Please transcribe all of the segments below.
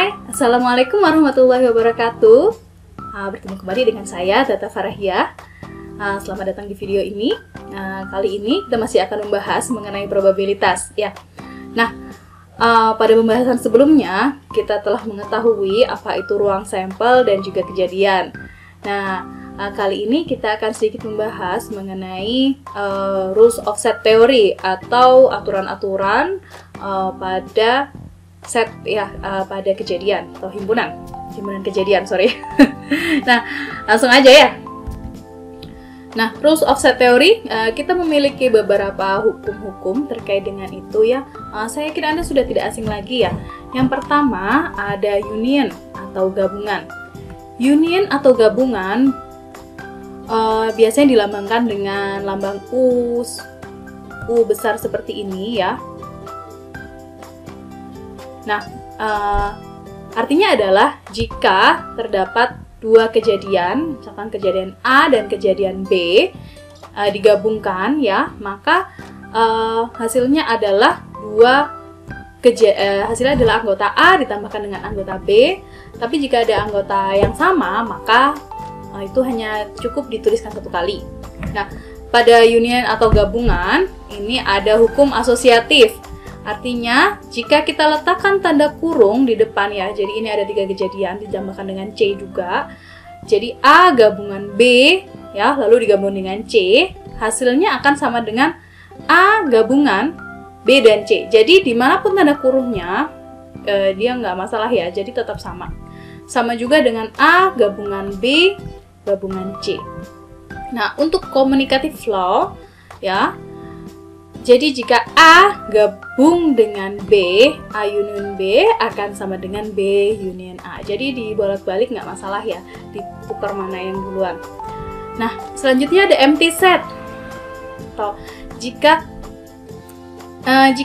Hai, Assalamualaikum warahmatullahi wabarakatuh. Bertemu kembali dengan saya, Tata Farahia. Selamat datang di video ini. Kali ini kita masih akan membahas mengenai probabilitas. Ya. Nah, pada pembahasan sebelumnya kita telah mengetahui apa itu ruang sampel dan juga kejadian. Nah, kali ini kita akan sedikit membahas mengenai rules of set theory atau aturan-aturan pada set pada kejadian atau himpunan kejadian, sorry. Nah, langsung aja ya. Nah, rules of set theory, kita memiliki beberapa hukum-hukum terkait dengan itu ya. Saya yakin Anda sudah tidak asing lagi ya. Yang pertama ada union atau gabungan. Union atau gabungan biasanya dilambangkan dengan lambang U besar seperti ini ya. Nah, artinya adalah jika terdapat dua kejadian, misalkan kejadian A dan kejadian B digabungkan ya, maka hasilnya adalah hasilnya adalah anggota A ditambahkan dengan anggota B. Tapi jika ada anggota yang sama, maka itu hanya cukup dituliskan satu kali. Nah, pada union atau gabungan ini ada hukum asosiatif. Artinya, jika kita letakkan tanda kurung di depan ya, jadi ini ada 3 kejadian ditambahkan dengan C juga. Jadi A gabungan B ya, lalu digabung dengan C, hasilnya akan sama dengan A gabungan B dan C. Jadi dimanapun tanda kurungnya, dia nggak masalah ya, jadi tetap sama. Sama juga dengan A gabungan B gabungan C. Nah, untuk communicative law ya, jadi jika A gabung dengan B, A union B akan sama dengan B union A. Jadi dibolak-balik nggak masalah ya, ditukar mana yang duluan. Nah, selanjutnya ada empty set. Atau jika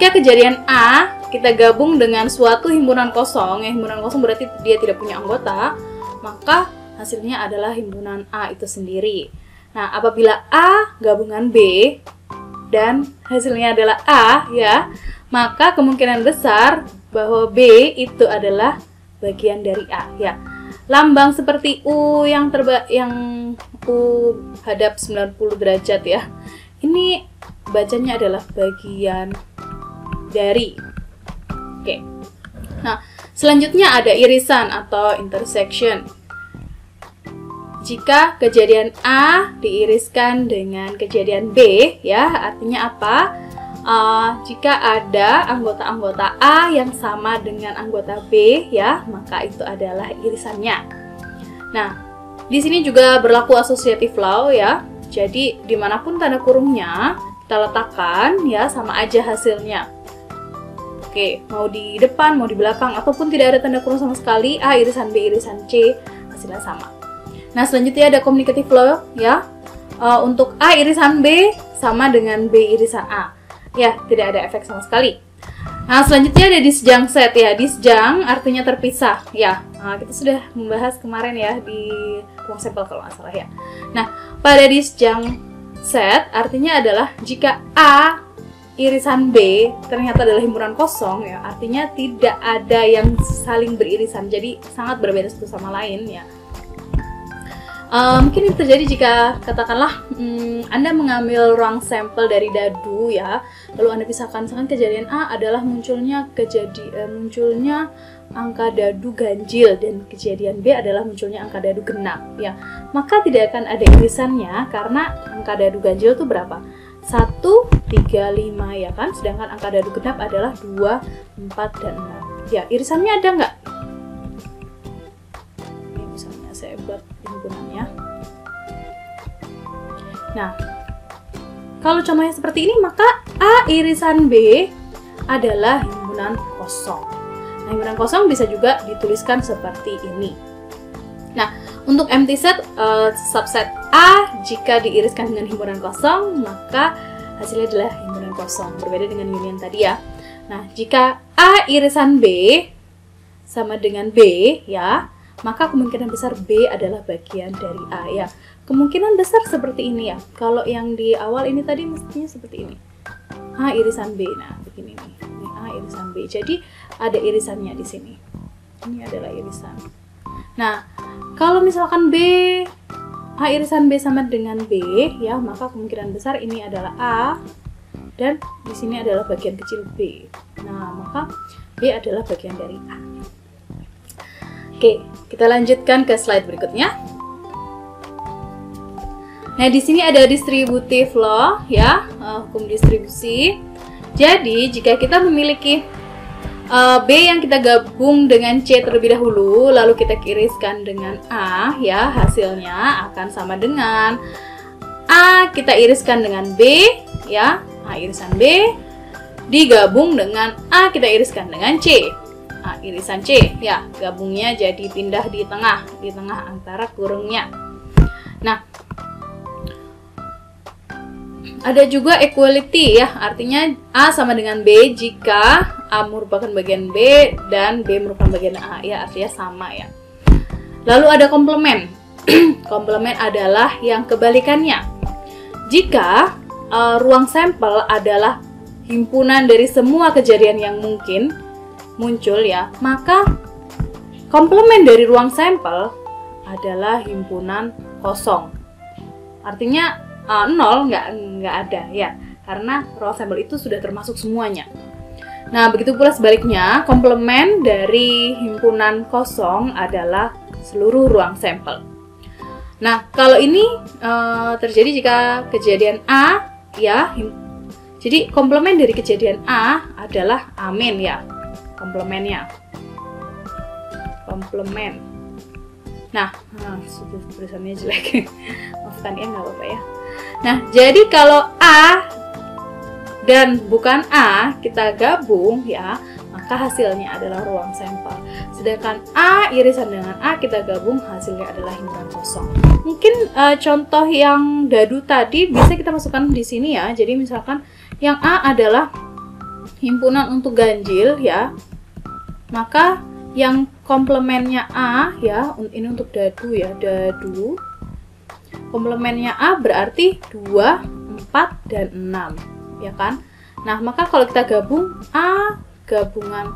kejadian A kita gabung dengan suatu himpunan kosong, himpunan kosong berarti dia tidak punya anggota, maka hasilnya adalah himpunan A itu sendiri. Nah, apabila A gabungan B dan hasilnya adalah A ya, maka kemungkinan besar bahwa B itu adalah bagian dari A ya. Lambang seperti U yang U hadap 90 derajat ya. Ini bacanya adalah bagian dari. Oke. Nah, selanjutnya ada irisan atau intersection. Jika kejadian A diiriskan dengan kejadian B, ya, artinya apa? Jika ada anggota-anggota A yang sama dengan anggota B, ya, maka itu adalah irisannya. Nah, di sini juga berlaku associative law, ya. Jadi, dimanapun tanda kurungnya kita letakkan, ya, sama aja hasilnya. Oke, mau di depan, mau di belakang, ataupun tidak ada tanda kurung sama sekali, A irisan B irisan C, hasilnya sama. Nah, selanjutnya ada communicative law ya. Untuk A irisan B sama dengan B irisan A. Ya, tidak ada efek sama sekali. Nah, selanjutnya ada disjunct set ya. Disjunct artinya terpisah ya. Kita sudah membahas kemarin ya di ruang sampel kalau nggak salah ya. Nah, pada disjunct set artinya adalah jika A irisan B ternyata adalah himpunan kosong ya, artinya tidak ada yang saling beririsan. Jadi sangat berbeda satu sama lain ya. Mungkin ini terjadi jika katakanlah Anda mengambil ruang sampel dari dadu ya, lalu Anda pisahkan, misalkan kejadian A adalah munculnya angka dadu ganjil dan kejadian B adalah munculnya angka dadu genap ya, maka tidak akan ada irisannya karena angka dadu ganjil itu berapa? 1, 3, 5 ya kan, sedangkan angka dadu genap adalah 2, 4, dan 6 ya. Irisannya ada nggak? Misalnya saya buat himpunannya. Nah, kalau contohnya seperti ini, maka A irisan B adalah himpunan kosong. Nah, himpunan kosong bisa juga dituliskan seperti ini. Nah, untuk empty set, subset A jika diiriskan dengan himpunan kosong, maka hasilnya adalah himpunan kosong. Berbeda dengan union tadi ya. Nah, jika A irisan B sama dengan B ya, maka kemungkinan besar B adalah bagian dari A ya. Kemungkinan besar seperti ini ya. Kalau yang di awal ini tadi mestinya seperti ini. A irisan B. Nah, begini nih. Ini A irisan B. Jadi ada irisannya di sini. Ini adalah irisan. Nah, kalau misalkan A irisan B sama dengan B, ya, maka kemungkinan besar ini adalah A dan di sini adalah bagian kecil B. Nah, maka B adalah bagian dari A. Oke, kita lanjutkan ke slide berikutnya. Nah, di sini ada distributive law, ya, hukum distribusi. Jadi, jika kita memiliki B yang kita gabung dengan C terlebih dahulu, lalu kita iriskan dengan A, ya, hasilnya akan sama dengan A kita iriskan dengan B, ya, A irisan B digabung dengan A kita iriskan dengan C. A irisan C, ya, gabungnya jadi pindah di tengah antara kurungnya. Nah, ada juga equality, ya, artinya A sama dengan B jika A merupakan bagian B dan B merupakan bagian A, ya, artinya sama, ya. Lalu ada komplement. Komplement adalah yang kebalikannya. Jika ruang sampel adalah himpunan dari semua kejadian yang mungkin muncul, ya, maka komplement dari ruang sampel adalah himpunan kosong. Artinya 0 nggak ada, ya, karena ruang sampel itu sudah termasuk semuanya. Nah, begitu pula sebaliknya, komplement dari himpunan kosong adalah seluruh ruang sampel. Nah, kalau ini terjadi jika kejadian A, ya, jadi komplement dari kejadian A adalah amin, ya, komplemennya. Komplement. Nah, tulisannya jelek. Maafkan ya, nggak apa-apa, ya. Nah, jadi kalau A dan bukan A kita gabung, ya, maka hasilnya adalah ruang sampel. Sedangkan A irisan dengan A kita gabung, hasilnya adalah himpunan kosong. Mungkin contoh yang dadu tadi bisa kita masukkan di sini, ya. Jadi misalkan yang A adalah himpunan untuk ganjil, ya, maka yang komplemennya A, ya, ini untuk dadu, ya, dadu. Komplemennya A berarti 2, 4, dan 6, ya kan? Nah, maka kalau kita gabung A gabungan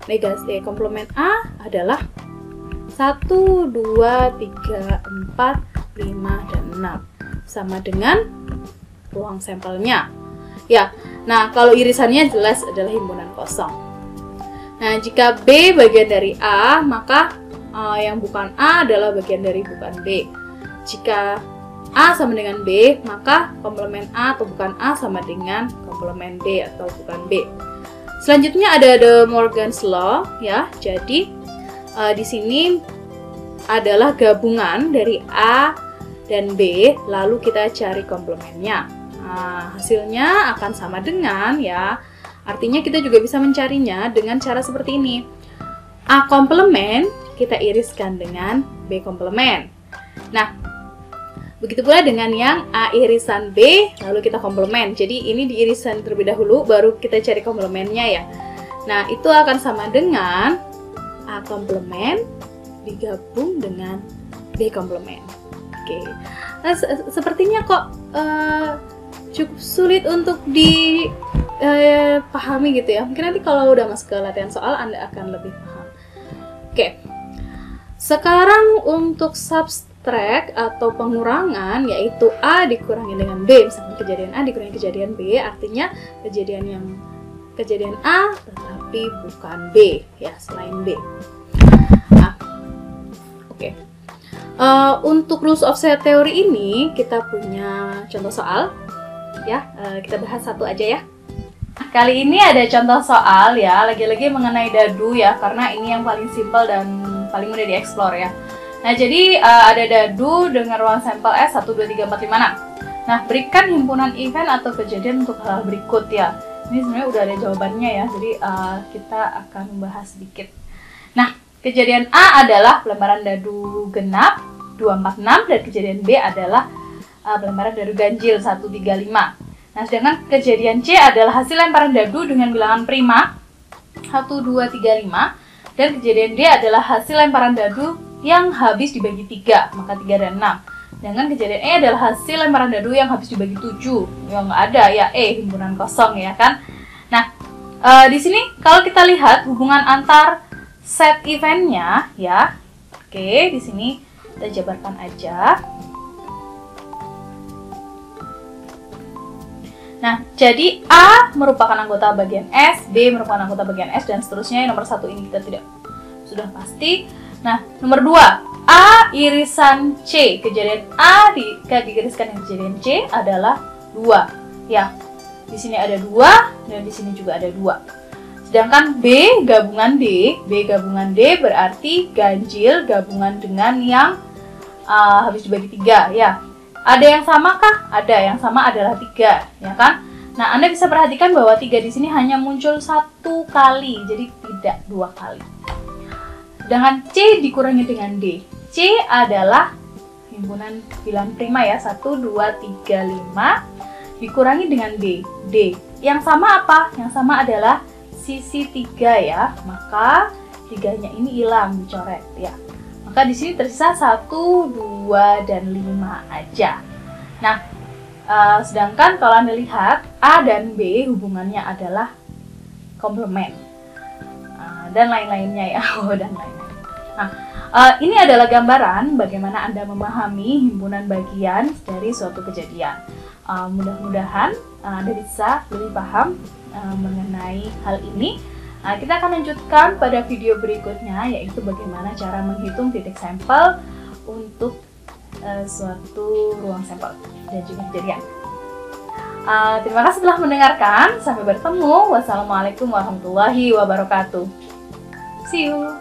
negasi komplement A adalah 1, 2, 3, 4, 5, dan 6. Sama dengan ruang sampelnya. Ya, nah kalau irisannya jelas adalah himpunan kosong. Nah, jika B bagian dari A, maka yang bukan A adalah bagian dari bukan B. Jika A sama dengan B, maka komplement A atau bukan A sama dengan komplement B atau bukan B. Selanjutnya ada De Morgan's Law, ya. Jadi di sini adalah gabungan dari A dan B, lalu kita cari komplementnya. Nah, hasilnya akan sama dengan, ya. Artinya kita juga bisa mencarinya dengan cara seperti ini. A komplement kita iriskan dengan B komplement. Nah, begitu pula dengan yang A irisan B, lalu kita komplement. Jadi ini di irisan terlebih dahulu, baru kita cari komplementnya, ya. Nah, itu akan sama dengan A komplement digabung dengan B komplement. Oke. Nah, sepertinya kok cukup sulit untuk dipahami gitu, ya. Mungkin nanti kalau udah masuk ke latihan soal Anda akan lebih paham. Oke. Sekarang untuk subtract atau pengurangan, yaitu A dikurangi dengan B. Misalnya kejadian A dikurangi kejadian B, artinya kejadian A tetapi bukan B, ya, selain B. Nah, oke. Untuk rules of set theory ini kita punya contoh soal, ya. Kita bahas satu aja, ya. Kali ini ada contoh soal, ya, lagi-lagi mengenai dadu, ya, karena ini yang paling simpel dan paling mudah dieksplor, ya. Nah, jadi ada dadu dengan ruang sampel S 1, 2, 3, 4, 5, 6. Nah, berikan himpunan event atau kejadian untuk hal berikut, ya. Ini sebenarnya udah ada jawabannya, ya, jadi kita akan membahas sedikit. Nah, kejadian A adalah pelemparan dadu genap 2, 4, 6, dan kejadian B adalah pelemparan dadu ganjil 1, 3, 5. Nah, sedangkan kejadian C adalah hasil lemparan dadu dengan bilangan prima 1, 2, 3, 5, dan kejadian D adalah hasil lemparan dadu yang habis dibagi 3, maka 3 dan 6. Sedangkan kejadian E adalah hasil lemparan dadu yang habis dibagi 7, yang nggak ada, ya, E himpunan kosong, ya kan. Nah, di sini kalau kita lihat hubungan antar set eventnya ya. Oke, di sini kita jabarkan aja. Nah, jadi A merupakan anggota bagian S, B merupakan anggota bagian S, dan seterusnya. Nomor 1 ini kita tidak sudah pasti. Nah, nomor 2, A irisan C. Kejadian A diiriskan dengan kejadian C adalah 2. Ya, di sini ada 2 dan di sini juga ada 2. Sedangkan B gabungan D berarti ganjil gabungan dengan yang habis dibagi 3 ya. Ada yang sama kah? Ada, yang sama adalah 3, ya kan? Nah, Anda bisa perhatikan bahwa 3 di sini hanya muncul 1 kali, jadi tidak 2 kali. Sedangkan C dikurangi dengan D. C adalah himpunan bilang prima ya, 1, 2, 3, 5, dikurangi dengan D. D. Yang sama apa? Yang sama adalah sisi 3 ya, maka 3-nya ini hilang, dicoret ya. Maka di sini tersisa 1, 2, dan 5 aja. Nah, sedangkan kalau Anda lihat A dan B hubungannya adalah komplement dan lain-lainnya ya. Dan lain-lain. Nah, ini adalah gambaran bagaimana Anda memahami himpunan bagian dari suatu kejadian. Mudah-mudahan Anda bisa lebih paham mengenai hal ini. Nah, kita akan lanjutkan pada video berikutnya, yaitu bagaimana cara menghitung titik sampel untuk suatu ruang sampel dan juga kejadian. Terima kasih telah mendengarkan. Sampai bertemu. Wassalamualaikum warahmatullahi wabarakatuh. See you.